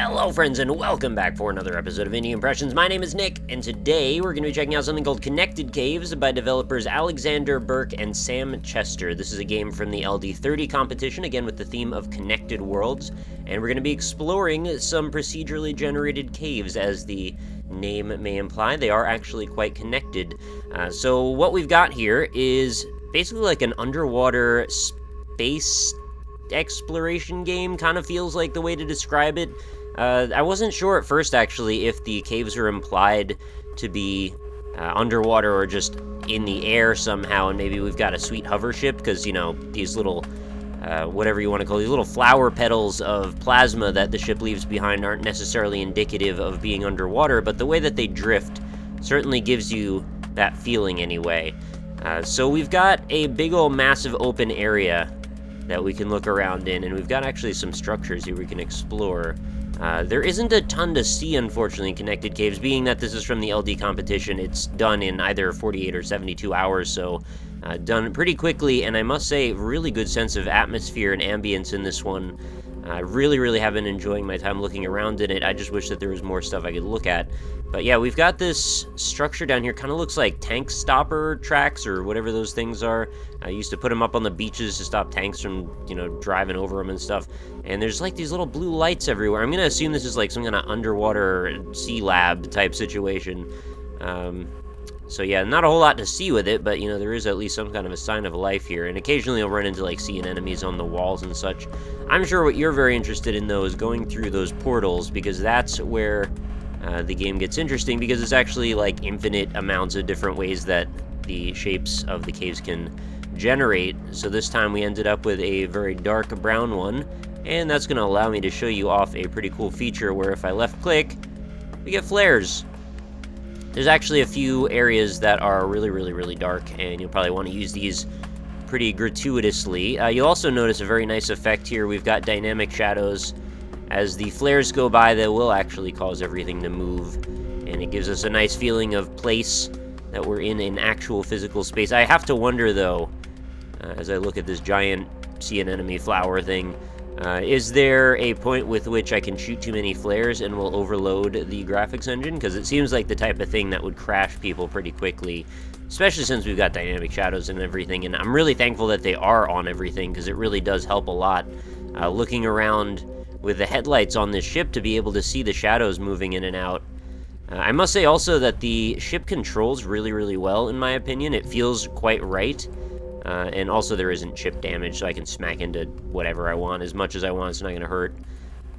Hello friends and welcome back for another episode of Indie Impressions. My name is Nick, and today we're going to be checking out something called Connected Caves by developers Alexander Burke and Sam Chester. This is a game from the LD30 competition, again with the theme of Connected Worlds, and we're going to be exploring some procedurally generated caves, as the name may imply. They are actually quite connected. So what we've got here is basically like an underwater space exploration game, kind of feels like the way to describe it. I wasn't sure at first, actually, if the caves are implied to be underwater or just in the air somehow, and maybe we've got a sweet hover ship, because, you know, these little, whatever you want to call these little flower petals of plasma that the ship leaves behind aren't necessarily indicative of being underwater, but the way that they drift certainly gives you that feeling anyway. So we've got a big old massive open area that we can look around in, and we've got actually some structures here we can explore. There isn't a ton to see, unfortunately, in Connected Caves, being that this is from the LD competition. It's done in either 48 or 72 hours, so done pretty quickly, and I must say, really good sense of atmosphere and ambience in this one. I really have been enjoying my time looking around in it. I just wish that there was more stuff I could look at. But yeah, we've got this structure down here, kind of looks like tank stopper tracks or whatever those things are. I used to put them up on the beaches to stop tanks from, you know, driving over them and stuff. And there's like these little blue lights everywhere. I'm gonna assume this is like some kind of underwater sea lab type situation. So yeah, not a whole lot to see with it, but, you know, there is at least some kind of a sign of life here, and occasionally you'll run into, like, sea anemones on the walls and such. I'm sure what you're very interested in, though, is going through those portals, because that's where the game gets interesting, because it's actually, like, infinite amounts of different ways that the shapes of the caves can generate. So this time we ended up with a very dark brown one, and that's going to allow me to show you off a pretty cool feature where if I left-click, we get flares. There's actually a few areas that are really dark, and you'll probably want to use these pretty gratuitously. You'll also notice a very nice effect here. We've got dynamic shadows. As the flares go by, they will actually cause everything to move, and it gives us a nice feeling of place, that we're in an actual physical space. I have to wonder, though, as I look at this giant sea anemone flower thing, is there a point with which I can shoot too many flares and will overload the graphics engine? Because it seems like the type of thing that would crash people pretty quickly, especially since we've got dynamic shadows and everything, and I'm really thankful that they are on everything, because it really does help a lot. Looking around with the headlights on this ship to be able to see the shadows moving in and out. I must say also that the ship controls really well, in my opinion. It feels quite right. And also there isn't chip damage, so I can smack into whatever I want as much as I want. It's not going to hurt.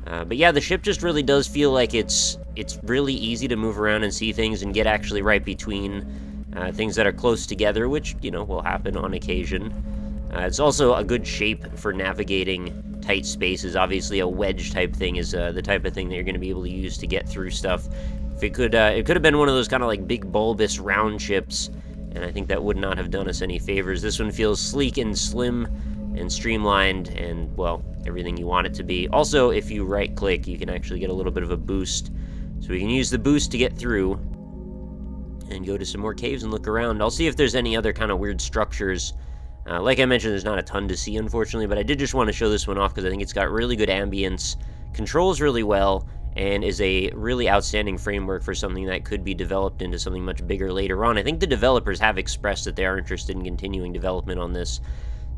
But yeah, the ship just really does feel like it's really easy to move around and see things and get actually right between things that are close together, which, you know, will happen on occasion. It's also a good shape for navigating tight spaces. Obviously, a wedge type thing is the type of thing that you're going to be able to use to get through stuff. If it could have been one of those kind of like big bulbous round ships, and I think that would not have done us any favors. This one feels sleek and slim and streamlined and, well, everything you want it to be. Also, if you right-click, you can actually get a little bit of a boost. So we can use the boost to get through and go to some more caves and look around. I'll see if there's any other kind of weird structures. Like I mentioned, there's not a ton to see, unfortunately, but I did just want to show this one off because I think it's got really good ambience, controls really well, and is a really outstanding framework for something that could be developed into something much bigger later on. I think the developers have expressed that they are interested in continuing development on this,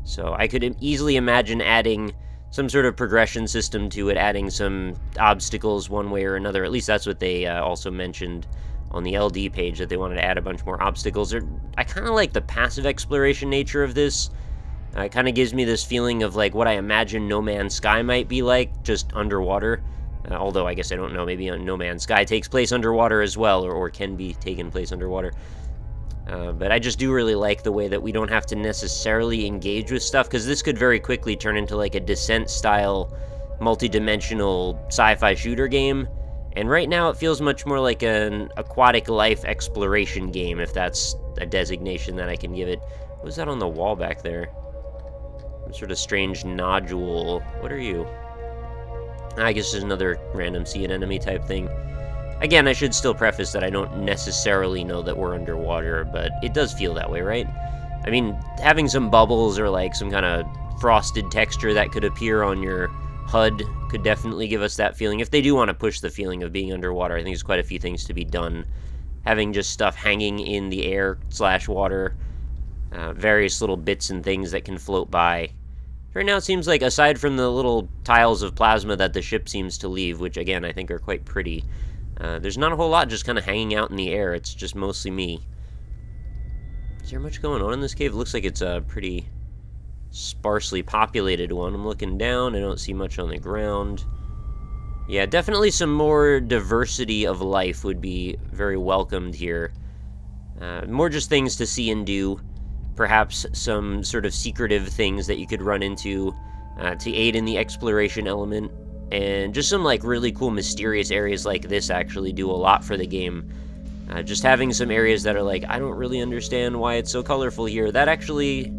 so I could easily imagine adding some sort of progression system to it, adding some obstacles one way or another. At least that's what they also mentioned on the LD page, that they wanted to add a bunch more obstacles. I kind of like the passive exploration nature of this. It kind of gives me this feeling of like what I imagine No Man's Sky might be like, just underwater. Although I guess I don't know, maybe No Man's Sky takes place underwater as well, or can be taken place underwater. But I just do really like the way that we don't have to necessarily engage with stuff, because this could very quickly turn into like a Descent-style, multi-dimensional sci-fi shooter game. And right now it feels much more like an aquatic life exploration game, if that's a designation that I can give it. What was that on the wall back there? Some sort of strange nodule. What are you? I guess there's another random sea anemone type thing. Again, I should still preface that I don't necessarily know that we're underwater, but it does feel that way, right? I mean, having some bubbles or like some kind of frosted texture that could appear on your HUD could definitely give us that feeling. If they do want to push the feeling of being underwater, I think there's quite a few things to be done. Having just stuff hanging in the air / water, various little bits and things that can float by. Right now it seems like, aside from the little tiles of plasma that the ship seems to leave, which again I think are quite pretty, there's not a whole lot just kind of hanging out in the air. It's just mostly me. Is there much going on in this cave? It looks like it's a pretty sparsely populated one. I'm looking down, I don't see much on the ground. Yeah, definitely some more diversity of life would be very welcomed here. More just things to see and do. Perhaps some sort of secretive things that you could run into to aid in the exploration element. And just some like really cool mysterious areas like this actually do a lot for the game. Just having some areas that are like, I don't really understand why it's so colorful here, that actually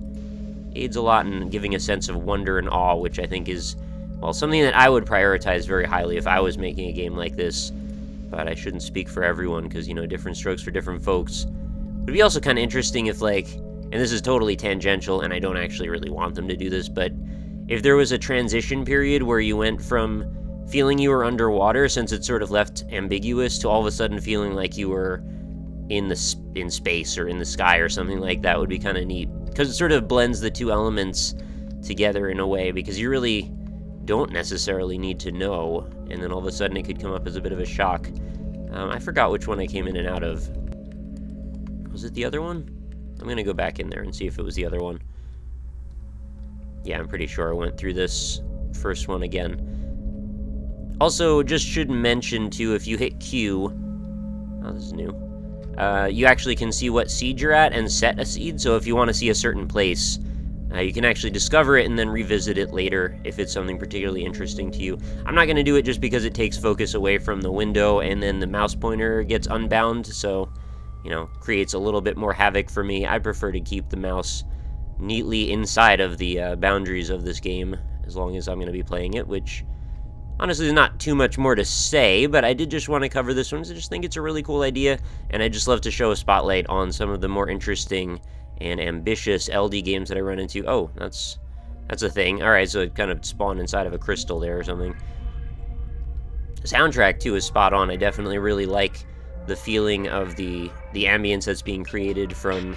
aids a lot in giving a sense of wonder and awe, which I think is, well, something that I would prioritize very highly if I was making a game like this. But I shouldn't speak for everyone, because, you know, different strokes for different folks. It would be also kind of interesting if, like, and this is totally tangential, and I don't actually really want them to do this, but if there was a transition period where you went from feeling you were underwater, since it's sort of left ambiguous, to all of a sudden feeling like you were in space or in the sky or something like that, would be kind of neat. Because it sort of blends the two elements together in a way, because you really don't necessarily need to know, and then all of a sudden it could come up as a bit of a shock. I forgot which one I came in and out of. Was it the other one? I'm going to go back in there and see if it was the other one. Yeah, I'm pretty sure I went through this first one again. Also, just should mention, too, if you hit Q... Oh, this is new. You actually can see what seed you're at and set a seed, so if you want to see a certain place, you can actually discover it and then revisit it later if it's something particularly interesting to you. I'm not going to do it just because it takes focus away from the window and then the mouse pointer gets unbound, so, you know, creates a little bit more havoc for me. I prefer to keep the mouse neatly inside of the boundaries of this game as long as I'm going to be playing it, which honestly there's not too much more to say, but I did just want to cover this one because I just think it's a really cool idea, and I just love to show a spotlight on some of the more interesting and ambitious LD games that I run into. Oh, that's a thing. Alright, so it kind of spawned inside of a crystal there or something. The soundtrack, too, is spot on. I definitely really like the feeling of the ambience that's being created from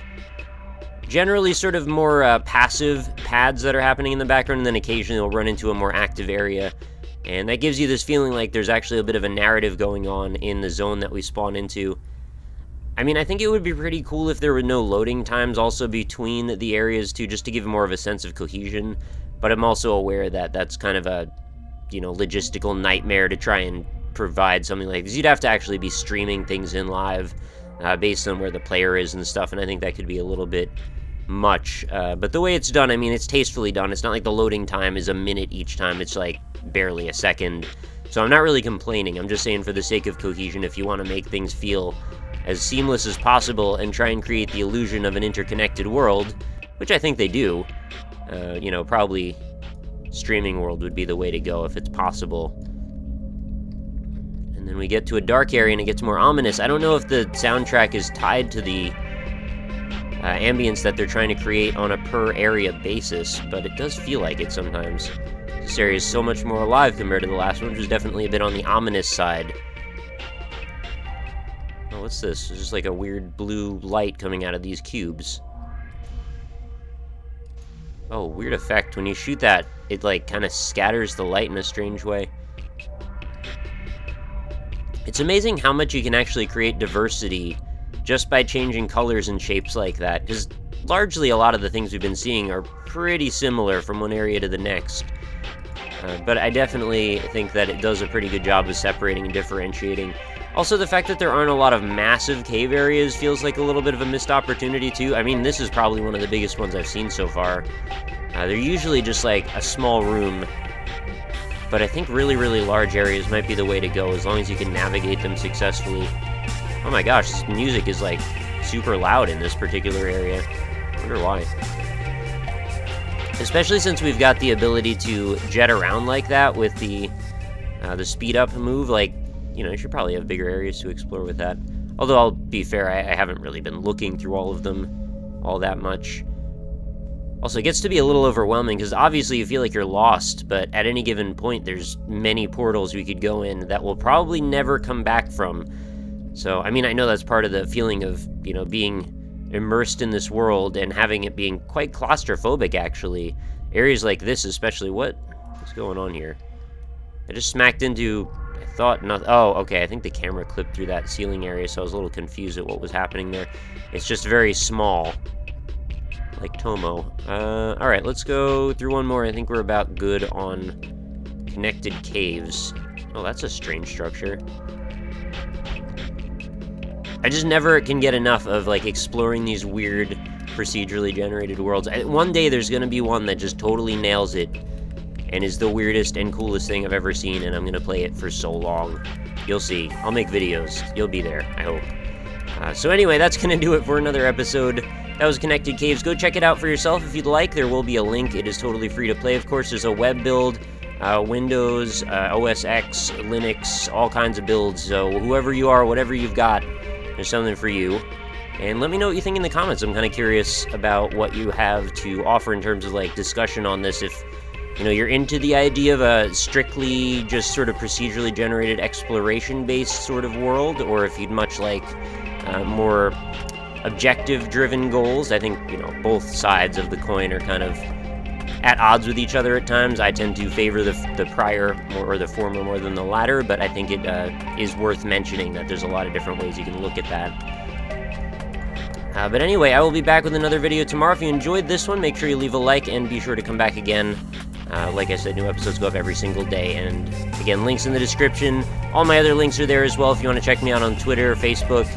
generally sort of more passive pads that are happening in the background, and then occasionally they'll run into a more active area. And that gives you this feeling like there's actually a bit of a narrative going on in the zone that we spawn into. I mean, I think it would be pretty cool if there were no loading times also between the areas, too, just to give more of a sense of cohesion. But I'm also aware that that's kind of a, you know, logistical nightmare to try and provide something like this. You'd have to actually be streaming things in live based on where the player is and stuff, and I think that could be a little bit much. But the way it's done, I mean, it's tastefully done. It's not like the loading time is a minute each time. It's like barely a second. So I'm not really complaining. I'm just saying, for the sake of cohesion, if you want to make things feel as seamless as possible and try and create the illusion of an interconnected world, which I think they do, you know, probably streaming world would be the way to go if it's possible. And then we get to a dark area and it gets more ominous. I don't know if the soundtrack is tied to the ambience that they're trying to create on a per area basis, but it does feel like it sometimes. This area is so much more alive compared to the last one, which was definitely a bit on the ominous side. Oh, what's this? It's just like a weird blue light coming out of these cubes. Oh, weird effect. When you shoot that, it like kind of scatters the light in a strange way. It's amazing how much you can actually create diversity just by changing colors and shapes like that, because largely a lot of the things we've been seeing are pretty similar from one area to the next. But I definitely think that it does a pretty good job of separating and differentiating. Also, the fact that there aren't a lot of massive cave areas feels like a little bit of a missed opportunity, too. I mean, this is probably one of the biggest ones I've seen so far. They're usually just like a small room, but I think really, really large areas might be the way to go, as long as you can navigate them successfully. Oh my gosh, this music is like super loud in this particular area. I wonder why. Especially since we've got the ability to jet around like that with the speed up move. Like, you know, you should probably have bigger areas to explore with that. Although, I'll be fair, I haven't really been looking through all of them all that much. Also, it gets to be a little overwhelming, because obviously you feel like you're lost, but at any given point, there's many portals we could go in that we'll probably never come back from. So, I mean, I know that's part of the feeling of, you know, being immersed in this world and having it being quite claustrophobic, actually. Areas like this especially. What's going on here? I just smacked into... I thought nothing... Oh, okay, I think the camera clipped through that ceiling area, so I was a little confused at what was happening there. It's just very small. Like Tomo. Alright, let's go through one more. I think we're about good on connected caves. Oh, that's a strange structure. I just never can get enough of, like, exploring these weird procedurally generated worlds. One day there's gonna be one that just totally nails it and is the weirdest and coolest thing I've ever seen, and I'm gonna play it for so long. You'll see. I'll make videos. You'll be there, I hope. So anyway, that's gonna do it for another episode. That was Connected Caves. Go check it out for yourself if you'd like. There will be a link. It is totally free to play. Of course, there's a web build, Windows, OS X, Linux, all kinds of builds. So whoever you are, whatever you've got, there's something for you. And let me know what you think in the comments. I'm kind of curious about what you have to offer in terms of, like, discussion on this. If, you know, you're into the idea of a strictly just sort of procedurally generated exploration-based sort of world, or if you'd much like more objective-driven goals. I think, you know, both sides of the coin are kind of at odds with each other at times. I tend to favor the prior more, or the former more than the latter, but I think it is worth mentioning that there's a lot of different ways you can look at that. But anyway, I will be back with another video tomorrow. If you enjoyed this one, make sure you leave a like and be sure to come back again. Like I said, new episodes go up every single day, and again, links in the description. All my other links are there as well if you want to check me out on Twitter, Facebook,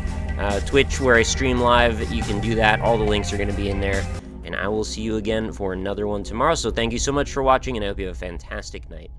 Twitch, where I stream live. You can do that. All the links are going to be in there. And I will see you again for another one tomorrow. So thank you so much for watching, and I hope you have a fantastic night.